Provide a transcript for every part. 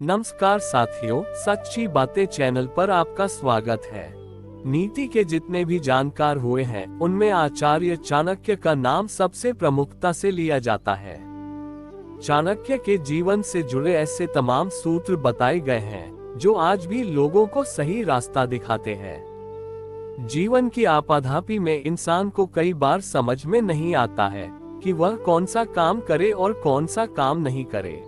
नमस्कार साथियों, सच्ची बातें चैनल पर आपका स्वागत है। नीति के जितने भी जानकार हुए हैं उनमें आचार्य चाणक्य का नाम सबसे प्रमुखता से लिया जाता है। चाणक्य के जीवन से जुड़े ऐसे तमाम सूत्र बताए गए हैं जो आज भी लोगों को सही रास्ता दिखाते हैं। जीवन की आपाधापी में इंसान को कई बार समझ में नहीं आता है कि वह कौन सा काम करे और कौन सा काम नहीं करे।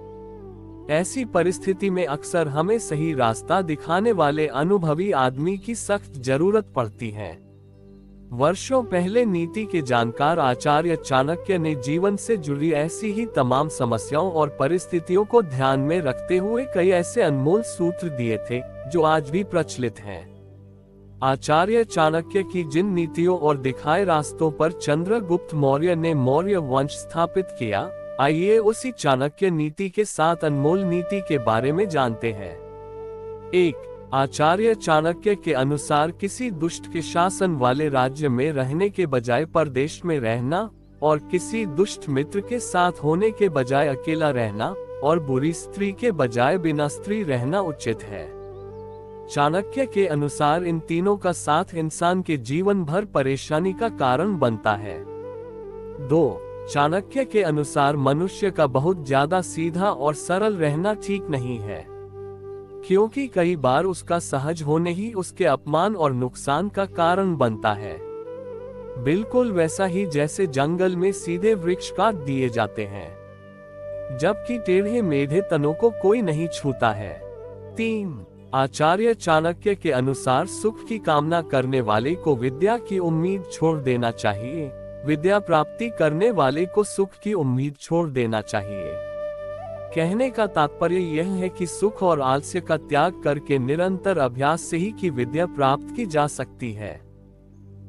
ऐसी परिस्थिति में अक्सर हमें सही रास्ता दिखाने वाले अनुभवी आदमी की सख्त जरूरत पड़ती है। वर्षों पहले नीति के जानकार आचार्य चाणक्य ने जीवन से जुड़ी ऐसी ही तमाम समस्याओं और परिस्थितियों को ध्यान में रखते हुए कई ऐसे अनमोल सूत्र दिए थे जो आज भी प्रचलित हैं। आचार्य चाणक्य की जिन नीतियों और दिखाए रास्तों पर चंद्रगुप्त मौर्य ने मौर्य वंश स्थापित किया, आइए उसी चाणक्य नीति के साथ अनमोल नीति के बारे में जानते हैं। 1. आचार्य चाणक्य के अनुसार किसी दुष्ट के शासन वाले राज्य में रहने के बजाय परदेश में रहना और किसी दुष्ट मित्र के साथ होने के बजाय अकेला रहना और बुरी स्त्री के बजाय बिना स्त्री रहना उचित है। चाणक्य के अनुसार इन तीनों का साथ इंसान के जीवन भर परेशानी का कारण बनता है। 2. चाणक्य के अनुसार मनुष्य का बहुत ज्यादा सीधा और सरल रहना ठीक नहीं है, क्योंकि कई बार उसका सहज होने ही उसके अपमान और नुकसान का कारण बनता है। बिल्कुल वैसा ही जैसे जंगल में सीधे वृक्ष काट दिए जाते हैं, जबकि टेढ़े मेढ़े तनों को कोई नहीं छूता है। 3. आचार्य चाणक्य के अनुसार सुख की कामना करने वाले को विद्या की उम्मीद छोड़ देना चाहिए, विद्या प्राप्ति करने वाले को सुख की उम्मीद छोड़ देना चाहिए। कहने का तात्पर्य यह है कि सुख और आलस्य का त्याग करके निरंतर अभ्यास से ही की विद्या प्राप्त की जा सकती है।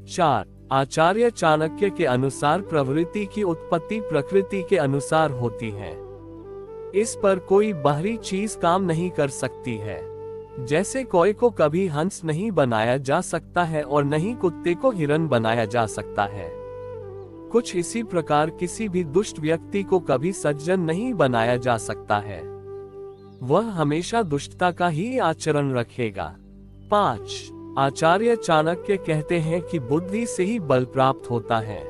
4. आचार्य चाणक्य के अनुसार प्रवृत्ति की उत्पत्ति प्रकृति के अनुसार होती है। इस पर कोई बाहरी चीज काम नहीं कर सकती है। जैसे कोई को कभी हंस नहीं बनाया जा सकता है और नहीं कुत्ते को हिरन बनाया जा सकता है। कुछ इसी प्रकार किसी भी दुष्ट व्यक्ति को कभी सज्जन नहीं बनाया जा सकता है, वह हमेशा दुष्टता का ही आचरण रखेगा। 5. आचार्य चाणक्य कहते हैं कि बुद्धि से ही बल प्राप्त होता है,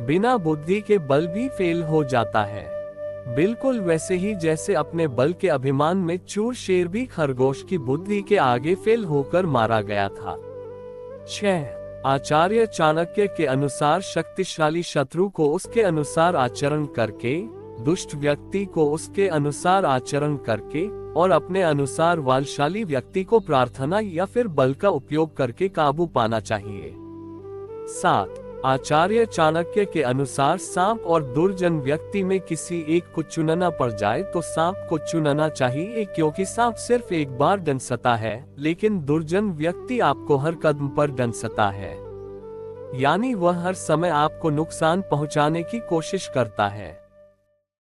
बिना बुद्धि के बल भी फेल हो जाता है। बिल्कुल वैसे ही जैसे अपने बल के अभिमान में चूर शेर भी खरगोश की बुद्धि के आगे फेल होकर मारा गया था। 6. आचार्य चाणक्य के अनुसार शक्तिशाली शत्रु को उसके अनुसार आचरण करके, दुष्ट व्यक्ति को उसके अनुसार आचरण करके और अपने अनुसार बलशाली व्यक्ति को प्रार्थना या फिर बल का उपयोग करके काबू पाना चाहिए। 7. आचार्य चाणक्य के अनुसार सांप और दुर्जन व्यक्ति में किसी एक को चुनना पड़ जाए तो सांप को चुनना चाहिए, क्योंकि सांप सिर्फ एक बार डंसता है लेकिन दुर्जन व्यक्ति आपको हर कदम पर डंसता है, यानी वह हर समय आपको नुकसान पहुंचाने की कोशिश करता है।